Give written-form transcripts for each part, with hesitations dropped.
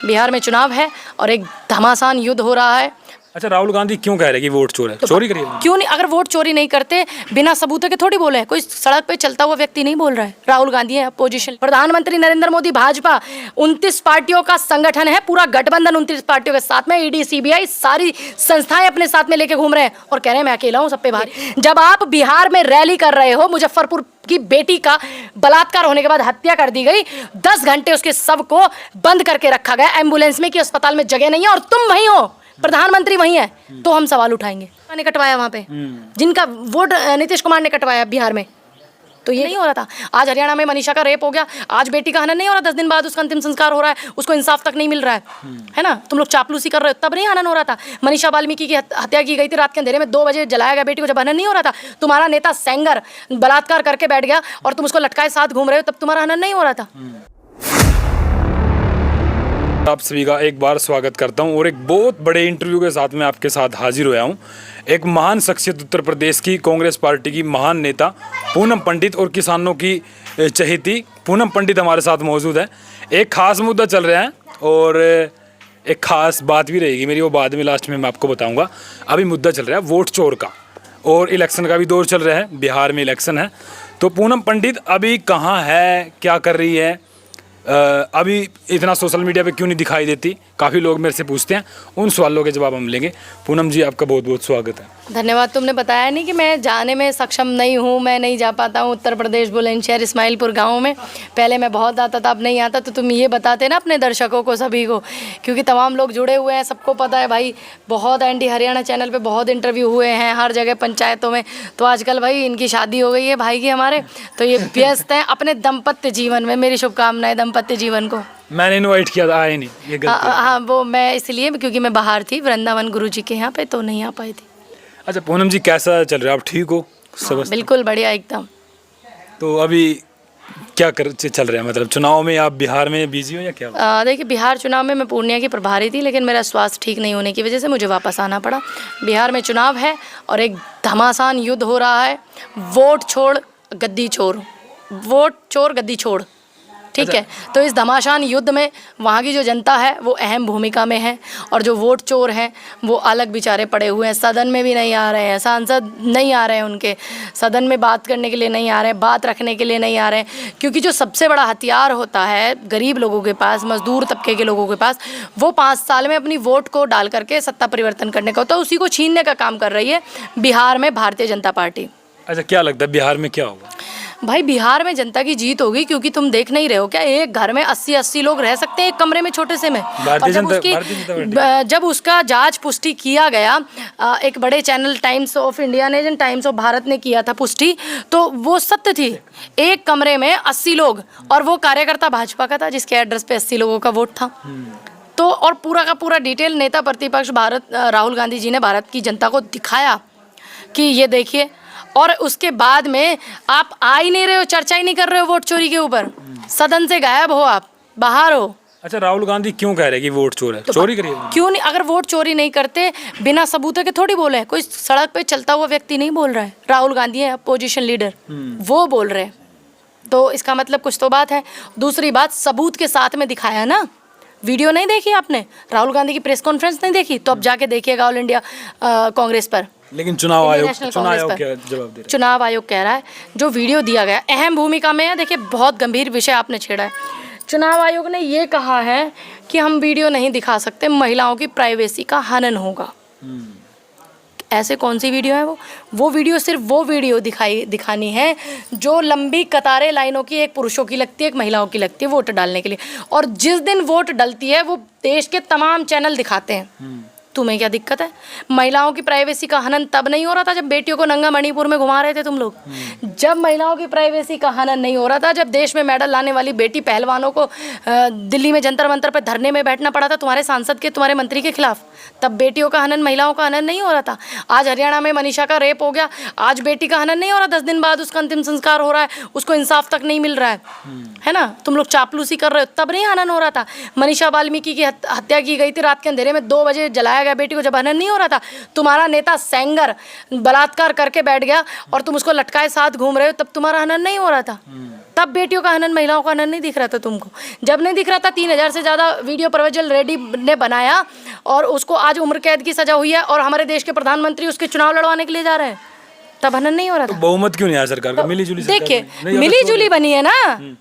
बिहार में चुनाव है और एक घमासान युद्ध हो रहा है। अच्छा, राहुल गांधी क्यों कह रहे हैं कि वोट चोर है? तो चोरी करिए। क्यों नहीं? अगर वोट चोरी नहीं करते, बिना सबूत के थोड़ी बोले। कोई सड़क पे चलता हुआ व्यक्ति नहीं बोल रहा है। राहुल गांधी है अपोजिशन। प्रधानमंत्री नरेंद्र मोदी, भाजपा 29 पार्टियों का संगठन है, पूरा गठबंधन 29 पार्टियों के साथ में, ईडी सीबीआई सारी संस्थाएं अपने साथ में लेके घूम रहे हैं और कह रहे हैं मैं अकेला हूं सब पे भारी। जब आप बिहार में रैली कर रहे हो, मुजफ्फरपुर की बेटी का बलात्कार होने के बाद हत्या कर दी गई, 10 घंटे उसके शव को बंद करके रखा गया एम्बुलेंस में कि अस्पताल में जगह नहीं है, और तुम वहीं हो, प्रधानमंत्री वहीं है, तो हम सवाल उठाएंगे। ने कटवाया वहां पे, जिनका वोट नीतीश कुमार ने कटवाया बिहार में, तो ये नहीं हो रहा था। आज हरियाणा में मनीषा का रेप हो गया, आज बेटी का हनन नहीं हो रहा, 10 दिन बाद उसका अंतिम संस्कार हो रहा है, उसको इंसाफ तक नहीं मिल रहा है ना। तुम लोग चापलूसी कर रहे हो, तब नहीं हनन हो रहा था। मनीषा वाल्मीकि की हत्या की गई थी, रात के अंधेरे में 2 बजे जलाया गया बेटी को, जब हनन नहीं हो रहा था। तुम्हारा नेता सेंगर बलात्कार करके बैठ गया और तुम उसको लटकाए साथ घूम रहे हो, तब तुम्हारा हनन नहीं हो रहा था। आप सभी का एक बार स्वागत करता हूं और एक बहुत बड़े इंटरव्यू के साथ मैं आपके साथ हाजिर हुआ हूं। एक महान शख्सियत, उत्तर प्रदेश की कांग्रेस पार्टी की महान नेता पूनम पंडित और किसानों की चहेती पूनम पंडित हमारे साथ मौजूद है। एक खास मुद्दा चल रहा है और एक खास बात भी रहेगी मेरी, वो बाद में लास्ट में मैं आपको बताऊंगा। अभी मुद्दा चल रहा है वोट चोर का, और इलेक्शन का भी दौर चल रहा है, बिहार में इलेक्शन है। तो पूनम पंडित अभी कहाँ है, क्या कर रही है, अभी इतना सोशल मीडिया पे क्यों नहीं दिखाई देती, काफ़ी लोग मेरे से पूछते हैं। उन सवालों के जवाब हम लेंगे। पूनम जी, आपका बहुत बहुत स्वागत है। धन्यवाद। तुमने बताया नहीं कि मैं जाने में सक्षम नहीं हूँ, मैं नहीं जा पाता हूँ उत्तर प्रदेश बुलंदशहर इस्माइलपुर गांव में। पहले मैं बहुत आता था, अब नहीं आता। तो तुम ये बताते ना अपने दर्शकों को, सभी को, क्योंकि तमाम लोग जुड़े हुए हैं, सबको पता है भाई, बहुत एनडी हरियाणा चैनल पे बहुत इंटरव्यू हुए हैं हर जगह, पंचायतों में। तो आजकल भाई इनकी शादी हो गई है भाई की हमारे, तो ये व्यस्त हैं अपने दाम्पत्य जीवन में। मेरी शुभकामनाएं दाम्पत्य जीवन को। मैंने इनवाइट किया था, आए नहीं, ये गलती है। हाँ, वो मैं इसलिए, क्योंकि मैं बाहर थी वृंदावन गुरुजी के यहाँ पे, तो नहीं आ पाई थी। अच्छा पूनम जी, कैसा चल रहा है? आप ठीक हो? सब बिल्कुल बढ़िया एकदम। तो अभी क्या चल रहा है, मतलब चुनाव में आप बिहार में बिजी हो या क्या? देखिए, बिहार चुनाव में मैं पूर्णिया की प्रभारी थी, लेकिन मेरा स्वास्थ्य ठीक नहीं होने की वजह से मुझे वापस आना पड़ा। बिहार में चुनाव है और एक घमासान युद्ध हो रहा है। वोट छोड़ गद्दी छोड़, वोट चोर गद्दी छोड़, ठीक है। तो इस घमासान युद्ध में वहाँ की जो जनता है वो अहम भूमिका में है, और जो वोट चोर हैं वो अलग बेचारे पड़े हुए हैं। सदन में भी नहीं आ रहे हैं, सांसद नहीं आ रहे हैं, उनके सदन में बात करने के लिए नहीं आ रहे हैं, बात रखने के लिए नहीं आ रहे हैं। क्योंकि जो सबसे बड़ा हथियार होता है गरीब लोगों के पास, मजदूर तबके के लोगों के पास, वो 5 साल में अपनी वोट को डाल करके सत्ता परिवर्तन करने का होता है, उसी को छीनने का काम कर रही है बिहार में भारतीय जनता पार्टी। अच्छा, क्या लगता है बिहार में क्या होगा? भाई बिहार में जनता की जीत होगी, क्योंकि तुम देख नहीं रहे हो क्या, एक घर में 80-80 लोग रह सकते हैं एक कमरे में, छोटे से में। और जब उसका जांच पुष्टि किया गया, एक बड़े चैनल टाइम्स ऑफ इंडिया ने, टाइम्स ऑफ भारत ने किया था पुष्टि, तो वो सत्य थी। एक कमरे में 80 लोग, और वो कार्यकर्ता भाजपा का था जिसके एड्रेस पे 80 लोगों का वोट था। तो और पूरा का पूरा डिटेल नेता प्रतिपक्ष राहुल गांधी जी ने भारत की जनता को दिखाया कि ये देखिए। और उसके बाद में आप आ ही नहीं रहे हो, चर्चा ही नहीं कर रहे हो वोट चोरी के ऊपर, सदन से गायब हो, आप बाहर हो। अच्छा, राहुल गांधी क्यों कह रहे हैं कि वोट चोर है? तो चोरी करिए। क्यों नहीं? अगर वोट चोरी नहीं करते, बिना सबूत के थोड़ी बोले। कोई सड़क पे चलता हुआ व्यक्ति नहीं बोल रहा है। राहुल गांधी है अपोजिशन लीडर, वो बोल रहे हैं, तो इसका मतलब कुछ तो बात है। दूसरी बात, सबूत के साथ में दिखाया ना। वीडियो नहीं देखी आपने, राहुल गांधी की प्रेस कॉन्फ्रेंस नहीं देखी, तो अब जाके देखिएगा ऑल इंडिया कांग्रेस पर। लेकिन चुनाव आयोग क्या जवाब दे रहा है? चुनाव आयोग कह रहा है जो वीडियो दिया गया अहम भूमिका में है। देखिए, बहुत गंभीर विषय आपने छेड़ा है। चुनाव आयोग ने ये कहा है कि हम वीडियो नहीं दिखा सकते, महिलाओं की प्राइवेसी का हनन होगा। ऐसे कौन सी वीडियो है? वो वीडियो सिर्फ वो वीडियो दिखानी है जो लंबी कतारें लाइनों की, एक पुरुषों की लगती है, एक महिलाओं की लगती है वोट डालने के लिए। और जिस दिन वोट डलती है वो देश के तमाम चैनल दिखाते हैं। तुम्हें क्या दिक्कत है? महिलाओं की प्राइवेसी का हनन तब नहीं हो रहा था जब बेटियों को नंगा मणिपुर में घुमा रहे थे तुम लोग। जब महिलाओं की प्राइवेसी का हनन नहीं हो रहा था, जब देश में मेडल लाने वाली बेटी पहलवानों को दिल्ली में जंतर मंतर पर धरने में बैठना पड़ा था तुम्हारे सांसद के, तुम्हारे मंत्री के खिलाफ, तब बेटियों का हनन, महिलाओं का हनन नहीं हो रहा था। आज हरियाणा में मनीषा का रेप हो गया, आज बेटी का हनन नहीं हो रहा, 10 दिन बाद उसका अंतिम संस्कार हो रहा है, उसको इंसाफ तक नहीं मिल रहा है ना। तुम लोग चापलूसी कर रहे हो, तब नहीं हनन हो रहा था। मनीषा वाल्मीकि की हत्या की गई थी, रात के अंधेरे में 2 बजे जलाया गया बेटी को, जब हनन नहीं हो रहा था। तुम्हारा नेता सेंगर बलात्कार करके बैठ गया और तुम उसको लटकाए साथ घूम रहे हो, तब तुम्हारा हनन नहीं हो रहा था। तब बेटियों का हनन, महिलाओं का हनन नहीं दिख रहा था तुमको? जब नहीं दिख रहा था 3000 से ज़्यादा वीडियो परवेज़ल रेड्डी ने बनाया और उसको आज उम्र कैद की सज़ा हुई है और हमारे देश के प्रधानमंत्री उसके चुनाव लड़वाने के लिए जा रहे हैं, तब हनन नहीं हो रहा तो था? बहुमत क्यों नहीं आया सरकार का? मिली-जुली सरकार देखिए, नहीं, मिली-जुली बनी है ना।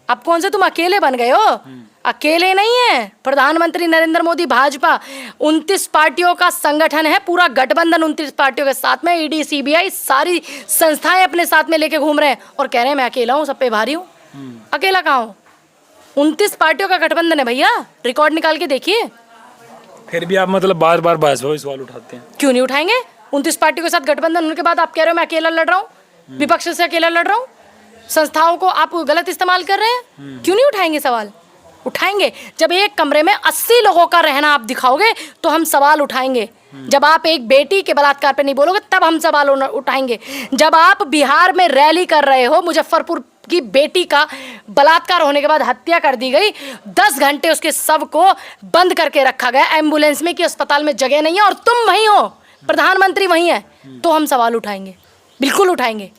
अब कौन से तुम अकेले बन गए हो? अकेले नहीं है। प्रधानमंत्री नरेंद्र मोदी, भाजपा 29 पार्टियों का संगठन है, पूरा गठबंधन 29 पार्टियों के साथ में, ईडी, सीबीआई सारी संस्थाएं अपने साथ में लेके घूम रहे हैं और कह रहे हैं मैं अकेला हूँ, सब पे भारी हूँ। अकेला कहाँ हूँ? 29 पार्टियों का गठबंधन है भैया, रिकॉर्ड निकाल के देखिए। फिर भी आप मतलब बार बार भाजपा पे सवाल उठाते हैं। क्यों नहीं उठाएंगे? 29 पार्टियों के साथ गठबंधन होने के बाद आप कह रहे हो मैं अकेला लड़ रहा हूँ, विपक्ष से अकेला लड़ रहा हूँ, संस्थाओं को आप गलत इस्तेमाल कर रहे हैं। क्यों नहीं उठाएंगे सवाल? उठाएंगे। जब एक कमरे में 80 लोगों का रहना आप दिखाओगे तो हम सवाल उठाएंगे। जब आप एक बेटी के बलात्कार पे नहीं बोलोगे तब हम सवाल उठाएंगे। जब आप बिहार में रैली कर रहे हो, मुजफ्फरपुर की बेटी का बलात्कार होने के बाद हत्या कर दी गई, 10 घंटे उसके शव को बंद करके रखा गया एम्बुलेंस में कि अस्पताल में जगह नहीं है और तुम वहीं हो, प्रधानमंत्री वहीं है, तो हम सवाल उठाएंगे, बिल्कुल उठाएंगे।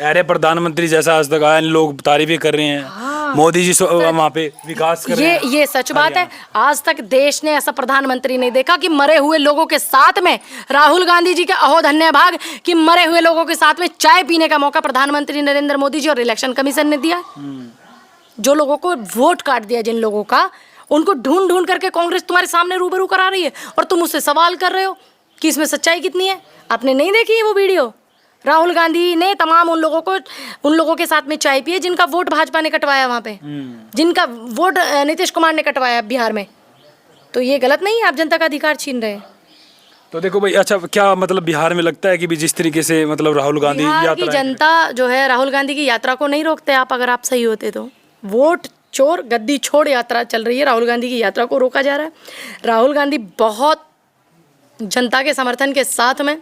अरे प्रधानमंत्री जैसा आज तक आया, लोग तारीफें कर रहे हैं। मोदी जी वहाँ पे विकास कर रहे हैं। ये सच बात है। आज तक देश ने ऐसा प्रधानमंत्री नहीं देखा कि मरे हुए लोगों के साथ में, राहुल गांधी जी के अहो धन्य भाग कि मरे हुए लोगों के साथ में चाय पीने का मौका प्रधानमंत्री नरेंद्र मोदी जी और इलेक्शन कमीशन ने दिया। जो लोगों को वोट काट दिया, जिन लोगों का, उनको ढूंढ ढूंढ करके कांग्रेस तुम्हारे सामने रूबरू करा रही है और तुम उससे सवाल कर रहे हो कि इसमें सच्चाई कितनी है। आपने नहीं देखी है वो वीडियो? राहुल गांधी ने तमाम उन लोगों के साथ में चाय पी है जिनका वोट भाजपा ने कटवाया वहाँ पे, जिनका वोट नीतीश कुमार ने कटवाया बिहार में। तो ये गलत नहीं है, आप जनता का अधिकार छीन रहे हैं। तो देखो भाई, अच्छा क्या मतलब बिहार में लगता है कि भी जिस तरीके से मतलब राहुल गांधी बिहार की जनता जो है राहुल गांधी की यात्रा को नहीं रोकते आप, अगर आप सही होते तो। वोट चोर गद्दी छोड़ यात्रा चल रही है, राहुल गांधी की यात्रा को रोका जा रहा है। राहुल गांधी बहुत जनता के समर्थन के साथ में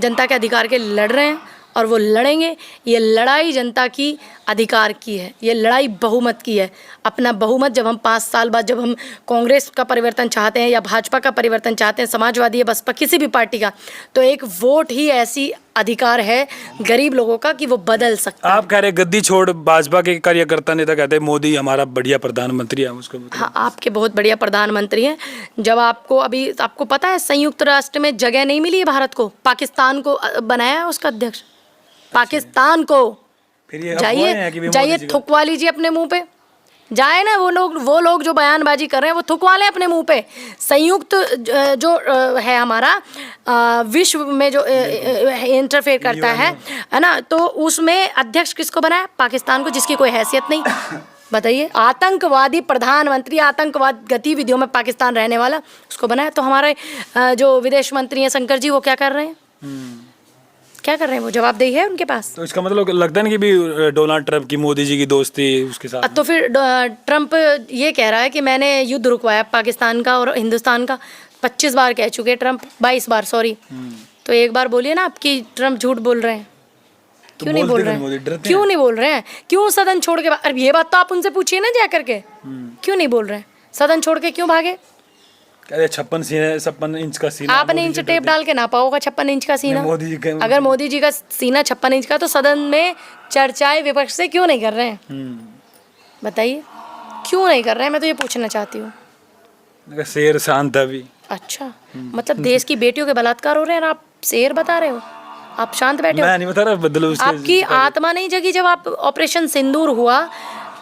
जनता के अधिकार के लड़ रहे हैं और वो लड़ेंगे। ये लड़ाई जनता की अधिकार की है, ये लड़ाई बहुमत की है। अपना बहुमत जब हम 5 साल बाद, जब हम कांग्रेस का परिवर्तन चाहते हैं या भाजपा का परिवर्तन चाहते हैं, समाजवादी या बसपा, किसी भी पार्टी का, तो एक वोट ही ऐसी अधिकार है गरीब लोगों का कि वो बदल सकता है। आप कह रहे गद्दी छोड़, भाजपा के कार्यकर्ता नेता कहते हैं मोदी हमारा बढ़िया प्रधानमंत्री है, उसको हाँ, आपके बहुत बढ़िया प्रधानमंत्री हैं। जब आपको पता है संयुक्त राष्ट्र में जगह नहीं मिली है भारत को, पाकिस्तान को बनाया है उसका अध्यक्ष, पाकिस्तान को। फिर ये जाइए थुकवा लीजिए अपने मुंह पे, जाए ना वो लोग जो बयानबाजी कर रहे हैं वो थुकवा लें अपने मुंह पे। संयुक्त जो है हमारा विश्व में जो इंटरफेयर करता है ना, तो उसमें अध्यक्ष किसको बनाया? पाकिस्तान को, जिसकी कोई हैसियत नहीं। बताइए, आतंकवादी प्रधानमंत्री, आतंकवाद गतिविधियों में पाकिस्तान रहने वाला, उसको बनाया। तो हमारे जो विदेश मंत्री हैं शंकर जी, वो क्या कर रहे हैं? क्या कर रहे हैं? वो जवाबदेही है उनके पास। तो इसका मतलब लगता नहीं कि भी डोनाल्ड ट्रंप की मोदी जी की दोस्ती उसके साथ? तो फिर ट्रंप ये कह रहा है कि मैंने युद्ध रुकवाया पाकिस्तान का और हिंदुस्तान का। 25 बार कह चुके ट्रंप, 22 बार सॉरी। तो एक बार बोलिए ना आपकी ट्रंप झूठ बोल रहे हैं। क्यों नहीं बोल रहे हैं? क्यों नहीं बोल रहे हैं? क्यों सदन छोड़ के? अरे ये बात तो आप उनसे पूछिए ना जा करके, क्यों नहीं बोल रहे हैं? सदन छोड़ के क्यों भागे? 56 इंच का सीना। आपने इंच टेप डाल के नापा होगा 56 इंच का सीना। अगर मोदी जी का सीना 56 इंच का, तो सदन में चर्चाएं विपक्ष से क्यों नहीं कर रहे हैं? बताइए क्यों नहीं कर रहे हैं? मैं तो ये पूछना चाहती हूँ। शेर शांत अभी। अच्छा, मतलब देश की बेटियों के बलात्कार हो रहे हैं और आप शेर बता रहे हो? आप शांत बैठे हो? मैं नहीं बता रहा, बदलो। आपकी आत्मा नहीं जगी जब आप ऑपरेशन सिंदूर हुआ?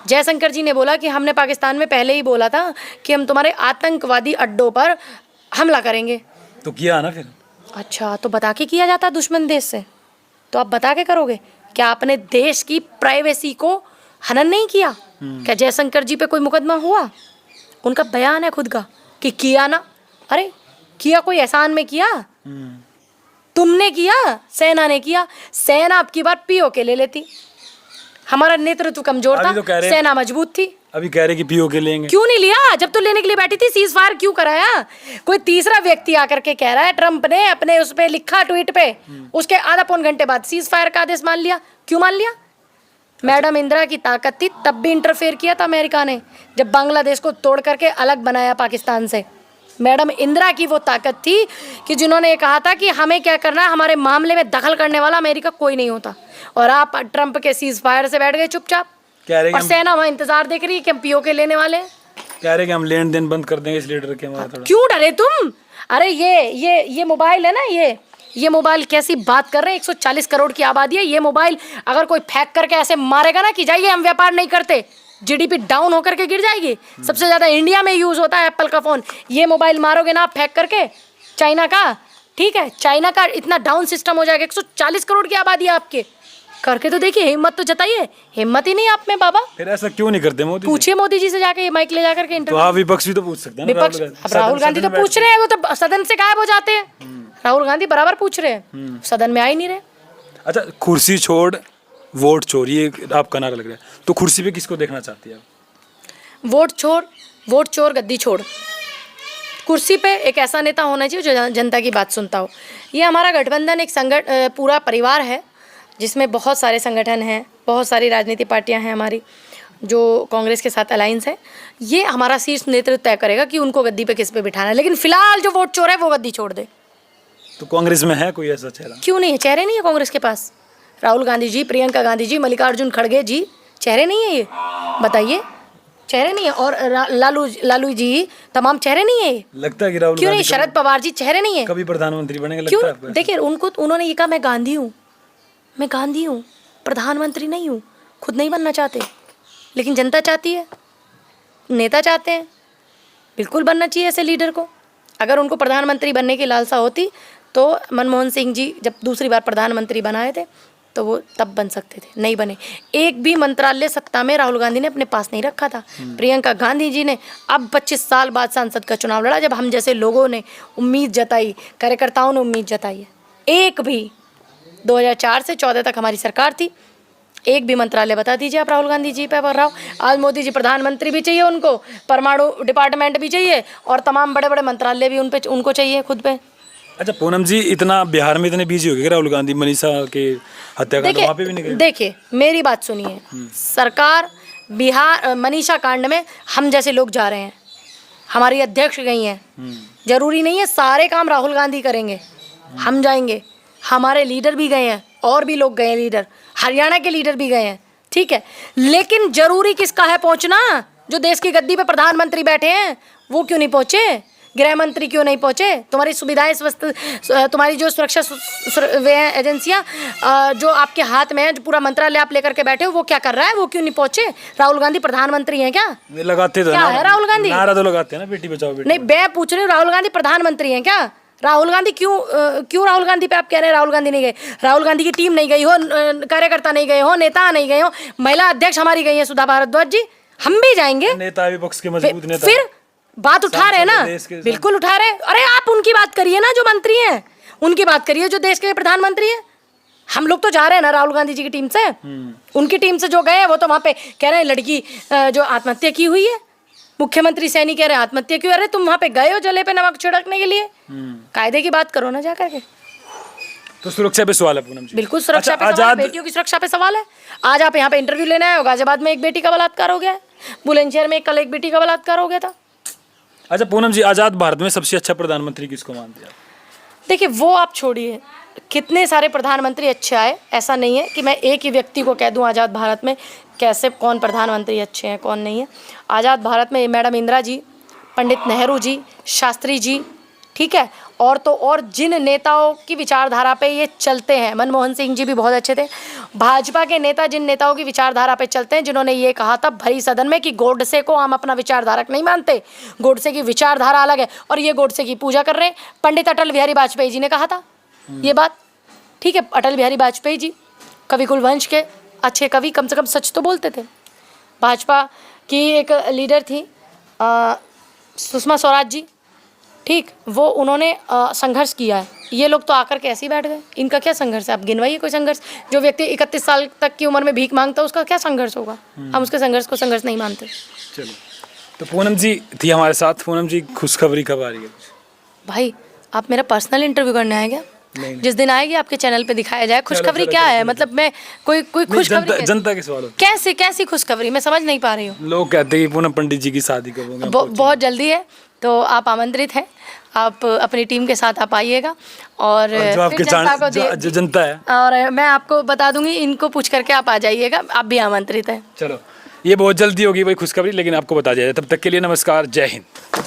जयशंकर जी ने बोला कि हमने पाकिस्तान में पहले ही बोला था कि हम तुम्हारे आतंकवादी अड्डों पर हमला करेंगे। तो किया ना फिर? अच्छा, तो बता के किया जाता दुश्मन देश से? तो आप बता के करोगे? क्या आपने देश की प्राइवेसी को हनन नहीं किया? क्या जयशंकर जी पे कोई मुकदमा हुआ? उनका बयान है खुद का कि किया ना। अरे किया, कोई एहसान में किया? तुमने किया, सेना ने किया। सेना अब की बार पीओके ले लेती। हमारा नेतृत्व कमजोर था, तो सेना मजबूत थी। अभी कह रहे कि पीओके लेंगे। क्यों नहीं लिया? जब तो लेने के लिए बैठी थी, सीज फायर क्यों कराया? कोई तीसरा व्यक्ति आकर के कह रहा है ट्रंप ने अपने उस पे लिखा ट्वीट पे, उसके आधा पौन घंटे बाद सीज फायर का आदेश मान लिया। क्यों मान लिया? मैडम इंदिरा की ताकत थी, तब भी इंटरफेयर किया था अमेरिका ने, जब बांग्लादेश को तोड़ करके अलग बनाया पाकिस्तान से। मैडम इंदिरा की वो ताकत थी कि जिन्होंने ये कहा था कि हमें क्या करना है, हमारे मामले में दखल करने वाला अमेरिका कोई नहीं होता। और आप ट्रंप के सीज फायर से बैठ गए चुपचाप। कह रहे हैं और कि सेना वहाँ इंतजार देख रही है कि हम पीओके लेने वाले हैं। कह रहे हैं कि हम लेन देन बंद कर देंगे इस लीडर के हमारा थोड़ा। क्यों डरे तुम? अरे ये मोबाइल है ना, ये मोबाइल कैसी बात कर रहे हैं, 140 करोड़ की आबादी है। ये मोबाइल अगर कोई फेंक करके ऐसे मारेगा ना कि जाइए हम व्यापार नहीं करते, जीडीपी डाउन होकर के गिर जाएगी। सबसे ज्यादा इंडिया में यूज होता है एप्पल का फोन। ये मोबाइल मारोगे ना आप फेंक करके चाइना का, ठीक है, चाइना का इतना डाउन सिस्टम हो जाएगा। 140 करोड़ की आबादी है आपके, करके तो देखिए, हिम्मत तो जताइए। हिम्मत ही नहीं आप में बाबा। फिर ऐसा क्यों नहीं करते मोदी? पूछिए मोदी जी से जाके, ये माइक ले जाकर के तो इंटरव्यू। आप विपक्ष भी तो पूछ सकते हैं ना। विपक्ष, अब राहुल गांधी तो पूछ रहे हैं, वो तो सदन से गायब हो जाते हैं। राहुल गांधी बराबर पूछ रहे हैं, सदन में आ ही नहीं रहे। अच्छा, कुर्सी छोड़ वोट चोर, ये आपका नारा लग रहा है, तो कुर्सी पे किसको देखना चाहती है आप? वोट चोर गद्दी छोड़। कुर्सी पे एक ऐसा नेता होना चाहिए जो जनता की बात सुनता हो। ये हमारा गठबंधन एक पूरा परिवार है जिसमें बहुत सारे संगठन हैं, बहुत सारी राजनीतिक पार्टियां हैं हमारी जो कांग्रेस के साथ अलायंस है। ये हमारा शीर्ष नेतृत्व तय करेगा कि उनको गद्दी पे किस पे बिठाना है, लेकिन फिलहाल जो वोट चोर है वो गद्दी छोड़ दे। तो कांग्रेस में है कोई ऐसा चेहरा? क्यों नहीं है? चेहरे नहीं है कांग्रेस के पास। राहुल गांधी जी, प्रियंका गांधी जी, मल्लिकार्जुन खड़गे जी, चेहरे नहीं है ये? बताइए, चेहरे नहीं है। और लालू जी, तमाम चेहरे नहीं है ये। लगता है कि राहुल क्यों नहीं? गांधी शरद पवार जी, चेहरे नहीं है? कभी प्रधानमंत्री बनेंगे क्यों? लगता है आपको? देखिए, उन्होंने ये कहा मैं गांधी हूँ, मैं गांधी हूँ, प्रधानमंत्री नहीं हूँ। खुद नहीं बनना चाहते, लेकिन जनता चाहती है, नेता चाहते हैं, बिल्कुल बनना चाहिए ऐसे लीडर को। अगर उनको प्रधानमंत्री बनने की लालसा होती तो मनमोहन सिंह जी जब दूसरी बार प्रधानमंत्री बनाए थे तो वो तब बन सकते थे, नहीं बने। एक भी मंत्रालय सत्ता में राहुल गांधी ने अपने पास नहीं रखा था। प्रियंका गांधी जी ने अब 25 साल बाद सांसद का चुनाव लड़ा, जब हम जैसे लोगों ने उम्मीद जताई, कार्यकर्ताओं ने उम्मीद जताई है। एक भी 2004 से 14 तक हमारी सरकार थी, एक भी मंत्रालय बता दीजिए आप राहुल गांधी जी पे भर रहा हो। आज मोदी जी प्रधानमंत्री भी चाहिए उनको, परमाणु डिपार्टमेंट भी चाहिए और तमाम बड़े बड़े मंत्रालय भी उनको चाहिए खुद पे। अच्छा पूनम जी, इतना बिहार में इतने बिजी हो गए राहुल गांधी, मनीषा के हत्याकांड वहाँ पे भी नहीं गए? देखिए मेरी बात सुनिए, सरकार बिहार मनीषा कांड में हम जैसे लोग जा रहे हैं, हमारी अध्यक्ष गई हैं, जरूरी नहीं है सारे काम राहुल गांधी करेंगे, हम जाएंगे, हमारे लीडर भी गए हैं और भी लोग गए हैं, लीडर हरियाणा के लीडर भी गए हैं, ठीक है। लेकिन जरूरी किसका है पहुंचना? जो देश की गद्दी पे प्रधानमंत्री बैठे हैं वो क्यों नहीं पहुंचे? गृह मंत्री क्यों नहीं पहुंचे? तुम्हारी सुविधाएं, तुम्हारी जो सुरक्षा एजेंसियां जो आपके हाथ में है, जो पूरा मंत्रालय आप लेकर के बैठे हो, वो क्या कर रहा है? वो क्यों नहीं पहुंचे? राहुल गांधी प्रधानमंत्री हैं क्या? लगाते तो क्या है राहुल गांधी? नारा तो लगाते हैं ना, बेटी बचाओ बेटी। नहीं, मैं पूछ रही हूँ राहुल गांधी प्रधानमंत्री हैं क्या? राहुल गांधी क्यों राहुल गांधी पे आप कह रहे हैं राहुल गांधी नहीं गए? राहुल गांधी की टीम नहीं गई हो, कार्यकर्ता नहीं गए हो, नेता नहीं गए हो, महिला अध्यक्ष हमारी गई है सुधा भारद्वाज जी, हम भी जाएंगे। नेता विपक्ष के मजबूत नेता, फिर बात उठा रहे हैं ना, बिल्कुल उठा रहे हैं। अरे आप उनकी बात करिए ना जो मंत्री हैं, उनकी बात करिए जो देश के प्रधानमंत्री हैं। हम लोग तो जा रहे हैं ना राहुल गांधी जी की टीम से, उनकी टीम से जो गए वो तो वहाँ पे कह रहे हैं लड़की जो आत्महत्या की हुई है, मुख्यमंत्री सैनी कह रहे हैं आत्महत्या क्यों? अरे तुम वहाँ पे गए हो जले पे नमक छिड़कने के लिए, कायदे की बात करो ना जा करके। तो सुरक्षा पे सवाल है पूनम जी? बिल्कुल सुरक्षा पे सवाल, बेटियों की सुरक्षा पे सवाल है। आज आप यहाँ पे इंटरव्यू लेने आए हो, गाजियाबाद में एक बेटी का बलात्कार हो गया है, बुलंदशहर में कल एक बेटी का बलात्कार हो गया था। अच्छा पूनम जी, आजाद भारत में सबसे अच्छा प्रधानमंत्री किसको मानते हैं? देखिए वो आप छोड़िए, कितने सारे प्रधानमंत्री अच्छे आए, ऐसा नहीं है कि मैं एक ही व्यक्ति को कह दूं आज़ाद भारत में कैसे कौन प्रधानमंत्री अच्छे हैं कौन नहीं है। आज़ाद भारत में मैडम इंदिरा जी, पंडित नेहरू जी, शास्त्री जी, ठीक है, और तो और जिन नेताओं की विचारधारा पे ये चलते हैं, मनमोहन सिंह जी भी बहुत अच्छे थे। भाजपा के नेता जिन नेताओं की विचारधारा पे चलते हैं, जिन्होंने ये कहा था भरी सदन में कि गोडसे को हम अपना विचारधारक नहीं मानते, गोडसे की विचारधारा अलग है, और ये गोडसे की पूजा कर रहे हैं। पंडित अटल बिहारी वाजपेयी जी ने कहा था ये बात, ठीक है, अटल बिहारी वाजपेयी जी कवि कुलवंश के अच्छे कवि, कम से कम सच तो बोलते थे। भाजपा की एक लीडर थी सुषमा स्वराज जी, ठीक, वो उन्होंने संघर्ष किया है। ये लोग तो आकर के ऐसे ही बैठ गए, इनका क्या संघर्ष है? आप गिनवाइए कोई संघर्ष। जो व्यक्ति 31 साल तक की उम्र में भीख मांगता है उसका क्या संघर्ष होगा? हम उसके संघर्ष को संघर्ष नहीं मानते। चलो, तो पूनम जी थी हमारे साथ। पूनम जी, खुशखबरी कब आ रही है? भाई आप मेरा पर्सनल इंटरव्यू करने आए क्या? नहीं। जिस दिन आएगी आपके चैनल पे दिखाया जाए। खुशखबरी क्या है? मतलब मैं कोई खुशखबरी जनता के सवाल होते कैसे, कैसी खुशखबरी मैं समझ नहीं पा रही हूँ। लोग कहते हैं कि पूनम पंडित जी की शादी कब होगी? बहुत जल्दी है, तो आप आमंत्रित हैं, आप अपनी टीम के साथ आप आइएगा और जो आपके जनता है, और मैं आपको बता दूंगी, इनको पूछ करके आप आ जाइएगा, आप भी आमंत्रित हैं। चलो। ये बहुत जल्दी होगी भाई खुशखबरी, लेकिन आपको बता दिया जाए। तब तक के लिए नमस्कार, जय हिंद।